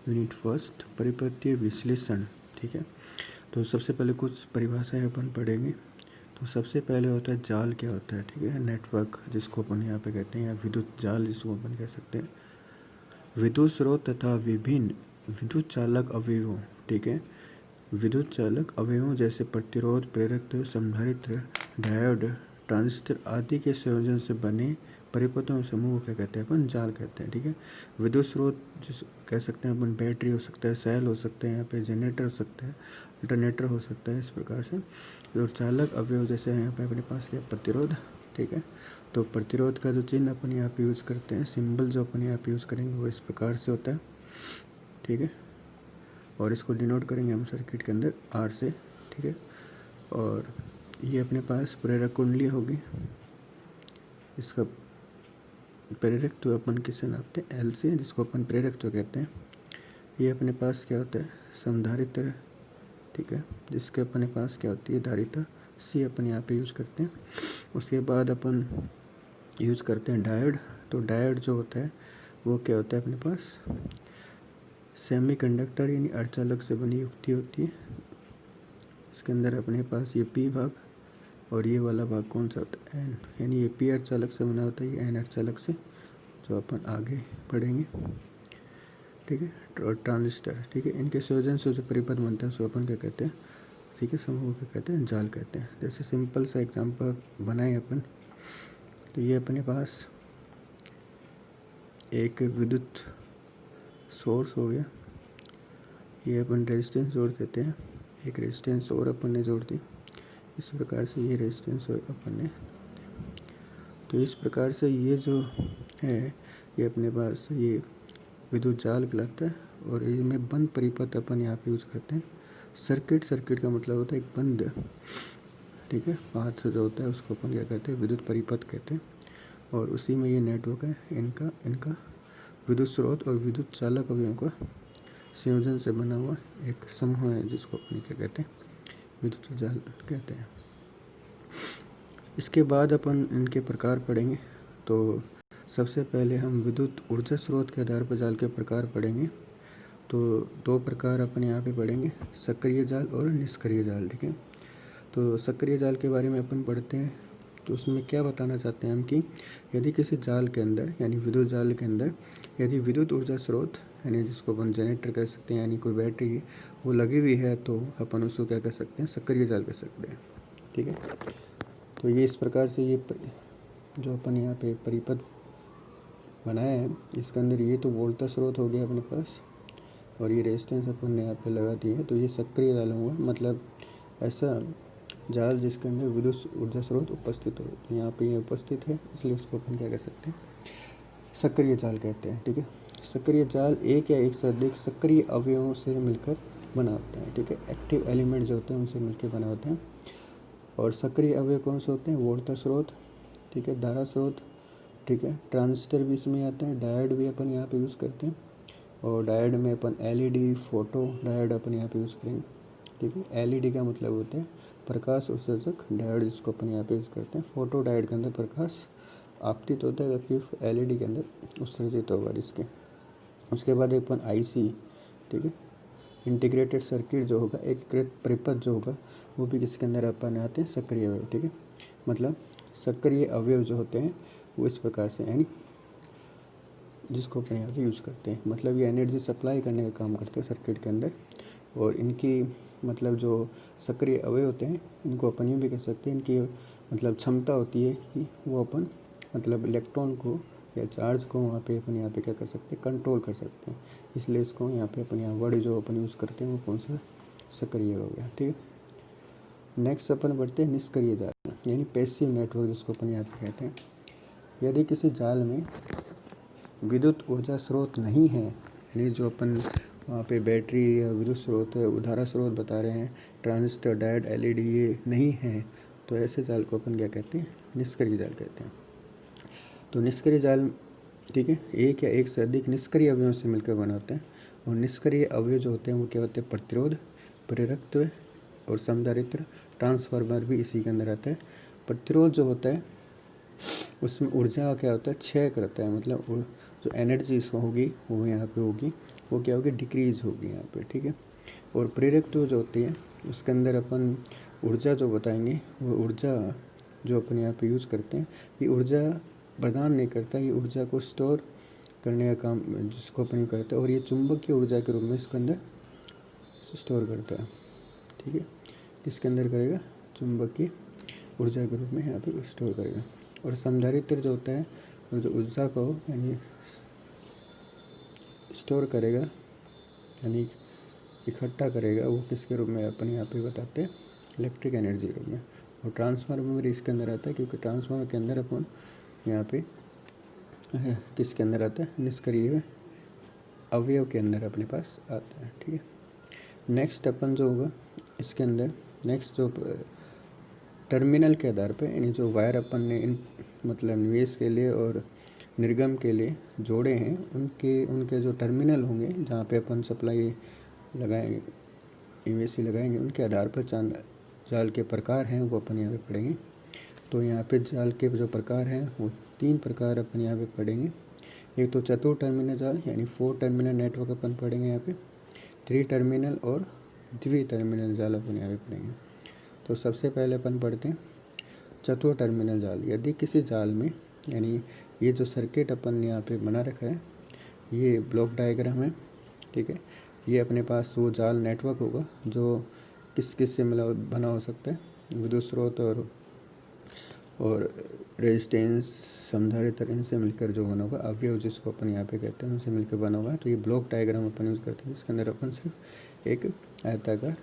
Unit first, परिपथीय विश्लेषण। ठीक है, तो सबसे पहले कुछ परिभाषाएं अपन पढ़ेंगे। तो सबसे पहले होता है जाल क्या होता है। ठीक है, नेटवर्क जिसको अपन यहाँ पे कहते हैं, या विद्युत जाल जिसको अपन कह सकते हैं। विद्युत स्रोत तथा विभिन्न विद्युत चालक अवयवों। ठीक है, विद्युत चालक अवयवों जैसे प्रतिरोध, प्रेरकत्व, संधारित्र, डायोड, ट्रांजिस्टर आदि के संयोजन से बने परिपथों समूह को क्या कहते हैं, अपन जाल कहते हैं। ठीक है, विद्युत स्रोत जिस कह सकते हैं अपन, बैटरी हो सकता है, सेल हो सकते हैं, यहाँ पे जनरेटर हो सकता है, अल्टरनेटर हो सकता है, इस प्रकार से। और चालक अवयव जैसे यहाँ पे अपने पास क्या, प्रतिरोध। ठीक है, तो प्रतिरोध का जो चिन्ह अपन यहाँ पे यूज़ करते हैं, सिंबल जो अपन यहाँ पे यूज़ करेंगे वो इस प्रकार से होता है। ठीक है, और इसको डिनोट करेंगे हम सर्किट के अंदर आर से। ठीक है, और ये अपने पास प्रेरक कुंडली होगी, इसका प्रेरकत्व अपन किससे नापते हैं, एल से, जिसको अपन प्रेरकत्व कहते हैं। ये अपने पास क्या होता है, संधारित्र। ठीक है, जिसके अपने पास क्या होती है, धारिता, सी अपन यहाँ पे यूज़ करते हैं। उसके बाद अपन यूज़ करते हैं डायोड। तो डायोड जो होता है वो क्या होता है, अपने पास सेमीकंडक्टर यानी अर्धचालक से बनी युक्ति होती है। इसके अंदर अपने पास ये पी भाग और ये वाला भाग कौन सा होता है, एन, यानी ये पी अर्धचालक से बना होता है, ये एन अर्धचालक से, जो अपन आगे पढ़ेंगे। ठीक है, और ट्रांजिस्टर। ठीक है, इनके संयोजन से जो परिपथ बनता है उसको अपन क्या कहते हैं, ठीक है, समूह क्या कहते हैं, जाल कहते हैं। जैसे सिंपल सा एग्जांपल बनाए अपन, तो ये अपने पास एक विद्युत सोर्स हो गया, ये अपन रेजिस्टेंस जोड़ देते हैं, एक रेजिस्टेंस और अपन ने जोड़ दी, इस प्रकार से ये रेजिस्टेंस और अपन ने। तो इस प्रकार से ये जो है, ये अपने पास ये विद्युत जाल कहलाता है। और इसमें बंद परिपथ अपन यहाँ पे यूज़ करते हैं। सर्किट का मतलब होता है एक बंद, ठीक है, पाथ जो होता है उसको अपन क्या कहते हैं, विद्युत परिपथ कहते हैं। और उसी में ये नेटवर्क है, इनका विद्युत स्रोत और विद्युत चालक अवयवों का संयोजन से बना हुआ एक समूह है, जिसको अपन क्या कहते हैं, विद्युत जाल कहते हैं। इसके बाद अपन इनके प्रकार पढ़ेंगे। तो सबसे पहले हम विद्युत ऊर्जा स्रोत के आधार पर जाल के प्रकार पढ़ेंगे। तो दो प्रकार अपन यहाँ पे पढ़ेंगे, सक्रिय जाल और निष्क्रिय जाल। ठीक है, तो सक्रिय जाल के बारे में अपन पढ़ते हैं। तो उसमें क्या बताना चाहते हैं हम कि यदि किसी जाल के अंदर, यानी विद्युत जाल के अंदर, यदि विद्युत ऊर्जा स्रोत यानी जिसको अपन जनरेटर कह सकते हैं, यानी कोई बैटरी वो लगी हुई है, तो अपन उसको क्या कह सकते हैं, सक्रिय जाल कह सकते हैं। ठीक है, तो ये इस प्रकार से ये जो अपन यहाँ पे परिपथ बनाया है, इसके अंदर ये तो वोल्टेज स्रोत हो गया अपने पास, और ये रेजिस्टेंस अपन ने यहाँ पे लगा दी है, तो ये सक्रिय जाल हुआ, मतलब ऐसा जाल जिसके अंदर विद्युत ऊर्जा स्रोत उपस्थित हो। तो यहाँ पे ये उपस्थित है, इसलिए इसको अपन क्या कह सकते हैं, सक्रिय जाल कहते हैं। ठीक है, सक्रिय जाल एक या एक से अधिक सक्रिय अवयवों से मिलकर बना होता है। ठीक है, एक्टिव एलिमेंट जो होते हैं उनसे मिलकर बना होता है। और सक्रिय अवयव कौन से होते हैं, वोल्टेज स्रोत, ठीक है, धारा स्रोत, ठीक है, ट्रांजिस्टर भी इसमें आता है, डायोड भी अपन यहाँ पे यूज़ करते हैं। और डायोड में अपन एलईडी, फोटो डायोड अपन यहाँ पे यूज़ करेंगे। ठीक है, एलईडी का मतलब होता है प्रकाश उत्सर्जक, डायोड जिसको अपन यहाँ पे यूज़ करते हैं। फोटो डायोड के अंदर प्रकाश आपतित होता है, जबकि एलईडी के अंदर उत्सर्जित होगा इसके। उसके बाद अपन आईसी, ठीक है, इंटीग्रेटेड सर्किट जो होगा, एकीकृत परिपथ जो होगा, वो भी किसके अंदर अपन आते हैं, सक्रिय अवयव। ठीक है, मतलब सक्रिय अवयव जो होते हैं वो इस प्रकार से, यानी जिसको अपन यहाँ पे यूज़ करते हैं, मतलब ये एनर्जी सप्लाई करने का काम करते हैं सर्किट के अंदर। और इनकी मतलब जो सक्रिय अवयव होते हैं, इनको अपन यूँ भी कह सकते हैं, इनकी मतलब क्षमता होती है कि वो अपन मतलब इलेक्ट्रॉन को या चार्ज को वहाँ पे अपन यहाँ पे क्या कर सकते हैं, कंट्रोल कर सकते हैं। इसलिए इसको यहाँ पे अपन यहाँ वर्ड जो अपन यूज़ करते हैं वो कौन सा, सक्रिय हो गया। ठीक है, नेक्स्ट अपन बढ़ते हैं निष्क्रिय जाल, यानी पैसिव नेटवर्क जिसको अपन यहाँ पे कहते हैं। यदि किसी जाल में विद्युत ऊर्जा स्रोत नहीं है, यानी जो अपन वहाँ पे बैटरी या विद्युत स्रोत धारा स्रोत बता रहे हैं, ट्रांजिस्टर, डायोड, एलईडी ये नहीं है, तो ऐसे जाल को अपन क्या कहते हैं, निष्क्रिय जाल कहते हैं। तो निष्क्रिय जाल, ठीक है, एक या एक से अधिक निष्क्रिय अवयवों से मिलकर बना होते हैं। और निष्क्रिय अवयव जो होते हैं वो क्या होते हैं, प्रतिरोध, प्रेरकत्व और संधारित्र, ट्रांसफार्मर भी इसी के अंदर आता है। प्रतिरोध जो होता है उसमें ऊर्जा का क्या होता है, क्षय करता है, मतलब जो एनर्जी होगी वो यहाँ पे होगी, वो क्या होगी, डिक्रीज़ होगी यहाँ पे, ठीक है। और प्रेरक जो होती है उसके अंदर अपन ऊर्जा जो बताएंगे, वो ऊर्जा जो अपन यहाँ पे यूज़ करते हैं, ये ऊर्जा प्रदान नहीं करता, ये ऊर्जा को स्टोर करने का काम जिसको अपन करते हैं, और ये चुंबकीय ऊर्जा के रूप में इसके अंदर स्टोर करता है, ठीक है। इसके अंदर करेगा, चुंबकीय ऊर्जा के रूप में यहाँ पे स्टोर करेगा। और संधारित्र जो होता है, जो ऊर्जा को यानी स्टोर करेगा यानी इकट्ठा करेगा, वो किसके रूप में अपन यहाँ पे बताते हैं, इलेक्ट्रिक एनर्जी के रूप में। और ट्रांसफार्मर इसके अंदर आता है, क्योंकि ट्रांसफार्मर के अंदर अपन यहाँ पे किसके अंदर आता है, निष्क्रिय अवयव के अंदर अपने पास आता है, ठीक है। नेक्स्ट अपन जो होगा इसके अंदर, नेक्स्ट जो टर्मिनल के आधार पे, यानी जो वायर अपन ने इन मतलब निवेश के लिए और निर्गम के लिए जोड़े हैं, उनके जो टर्मिनल होंगे जहाँ पे अपन सप्लाई लगाएंगे, निवेश लगाएंगे, उनके आधार पर जाल के प्रकार हैं वो अपन यहाँ पे पढ़ेंगे। तो यहाँ पे जाल के जो प्रकार हैं वो 3 प्रकार अपन यहाँ पे पढ़ेंगे। एक तो चतुर टर्मिनल जाल यानी 4 टर्मिनल नेटवर्क अपन पढ़ेंगे यहाँ पे, 3 टर्मिनल और द्वि टर्मिनल जाल अपन यहाँ पे पढ़ेंगे। तो सबसे पहले अपन पढ़ते हैं चतुर टर्मिनल जाल। यदि किसी जाल में, यानी ये जो सर्किट अपन यहाँ पे बना रखा है, ये ब्लॉक डायग्राम है, ठीक है। ये अपने पास वो जाल नेटवर्क होगा जो किस किस से मिला बना हो सकता है, विद्युत स्रोत और रेजिस्टेंस, संधारित्र, इनसे मिलकर जो बना होगा, अवयव जिसको अपन यहाँ पे कहते हैं, उनसे मिलकर बना होगा। तो ये ब्लॉक डायग्राम अपन यूज़ करते हैं, जिसके अंदर अपन सिर्फ एक आयताकार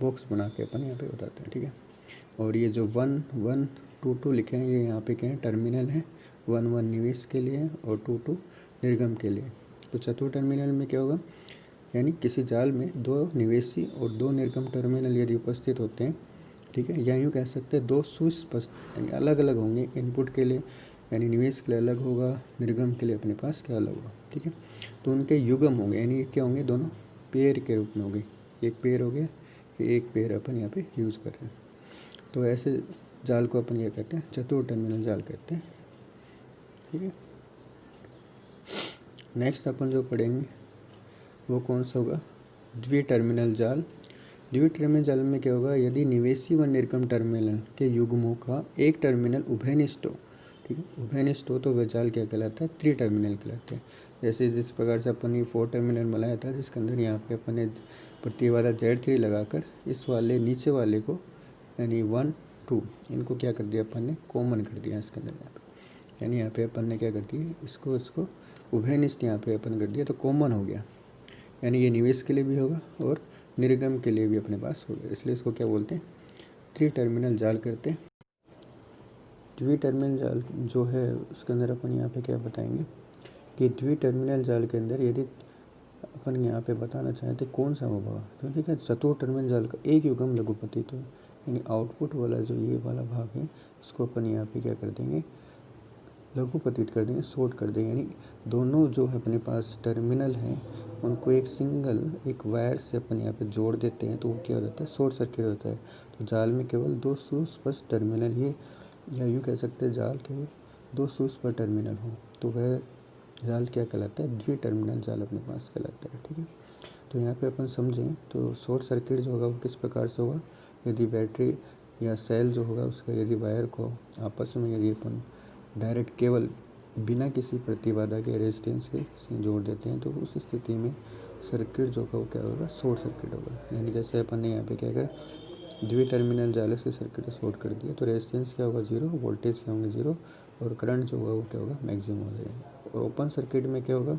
बॉक्स बना के अपन यहाँ पे बताते हैं, ठीक है। और ये जो 1 1 2 2 लिखे हैं, ये यहाँ पे क्या है, टर्मिनल है। 1 1 निवेश के लिए और 2 2 निर्गम के लिए। तो चतुर टर्मिनल में क्या होगा, यानी किसी जाल में 2 निवेशी और 2 निर्गम टर्मिनल यदि उपस्थित होते हैं, ठीक है, या यूँ कह सकते हैं 2 सुस्पष्ट यानी अलग अलग होंगे। इनपुट के लिए यानी निवेश के लिए अलग होगा, निर्गम के लिए अपने पास क्या अलग होगा, ठीक है। तो उनके युग्म होंगे, यानी क्या होंगे, दोनों पेयर के रूप में होंगे। एक पेयर हो गया, एक पेयर अपन यहाँ पे यूज़ कर रहे हैं। तो ऐसे जाल को अपन ये कहते हैं चतुर टर्मिनल जाल कहते हैं, ठीक है। नेक्स्ट अपन जो पढ़ेंगे वो कौन सा होगा, द्वि टर्मिनल जाल। द्वि टर्मिनल जाल में क्या होगा, यदि निवेशी व निर्गम टर्मिनल के युग्मों का एक टर्मिनल उभयनिष्ठ हो, ठीक है, उभयनिष्ठ हो तो वह जाल क्या कहलाता है, त्रि टर्मिनल कहलाते हैं। जैसे जिस प्रकार से अपन ने 4 टर्मिनल बनाया था, जिसके अंदर यहाँ पे अपन ने प्रतिबाधा Z3 लगाकर इस वाले नीचे वाले को यानी 1 2 इनको क्या कर दिया अपन ने, कॉमन कर दिया इसके अंदर यहाँ पे। यानी यहाँ पे अपन ने क्या कर दिया, इसको उभयनिष्ठ यहाँ पे अपन कर दिया, तो कॉमन हो गया। यानी ये निवेश के लिए भी होगा और निर्गम के लिए भी अपने पास हो गया, इसलिए इसको क्या बोलते हैं, त्रि टर्मिनल जाल करते हैं। द्वि टर्मिनल जाल जो है उसके अंदर अपन यहाँ पे क्या बताएंगे कि द्वि टर्मिनल जाल के अंदर यदि अपन यहाँ पे बताना चाहते कौन सा होगा, तो ठीक है, चतुर टर्मिनल जाल का एक युग्म लघुपतित हो, यानी आउटपुट वाला जो ये वाला भाग है उसको अपन यहाँ पे क्या कर देंगे, लघुपतित कर देंगे, शॉर्ट कर देंगे। यानी दोनों जो है अपने पास टर्मिनल हैं उनको एक वायर से अपन यहाँ पे जोड़ देते हैं, तो वो क्या हो जाता है, शॉर्ट सर्किट होता है। तो जाल में केवल 2 सुस्पष्ट टर्मिनल ही, या यूँ कह सकते हैं जाल केवल 2 सुस्पष्ट टर्मिनल हो, तो वह जाल क्या कहलाता है, द्वि टर्मिनल जाल अपने पास कहलाता है, ठीक है। तो यहाँ पे अपन समझें तो शॉर्ट सर्किट जो होगा वो किस प्रकार से होगा, यदि बैटरी या सेल जो होगा उसका यदि वायर को आपस में यदि अपन डायरेक्ट केवल बिना किसी प्रतिबाधा के रेजिस्टेंस के से जोड़ देते हैं, तो उस स्थिति में सर्किट जो होगा वो क्या होगा, शॉर्ट सर्किट होगा। यानी जैसे अपन ने यहाँ पे क्या करा, द्वि टर्मिनल जाल से सर्किट शॉर्ट कर दिया, तो रेजिस्टेंस क्या होगा 0, वोल्टेज क्या होंगे 0, और करंट जो होगा वो क्या होगा, मैक्सिमम हो जाएगा। और ओपन सर्किट में क्या होगा,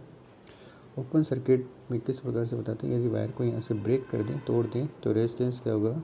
ओपन सर्किट में किस प्रकार से बताते हैं, यदि वायर को यहाँ से ब्रेक कर दें, तोड़ दें, तो रेजिस्टेंस क्या होगा,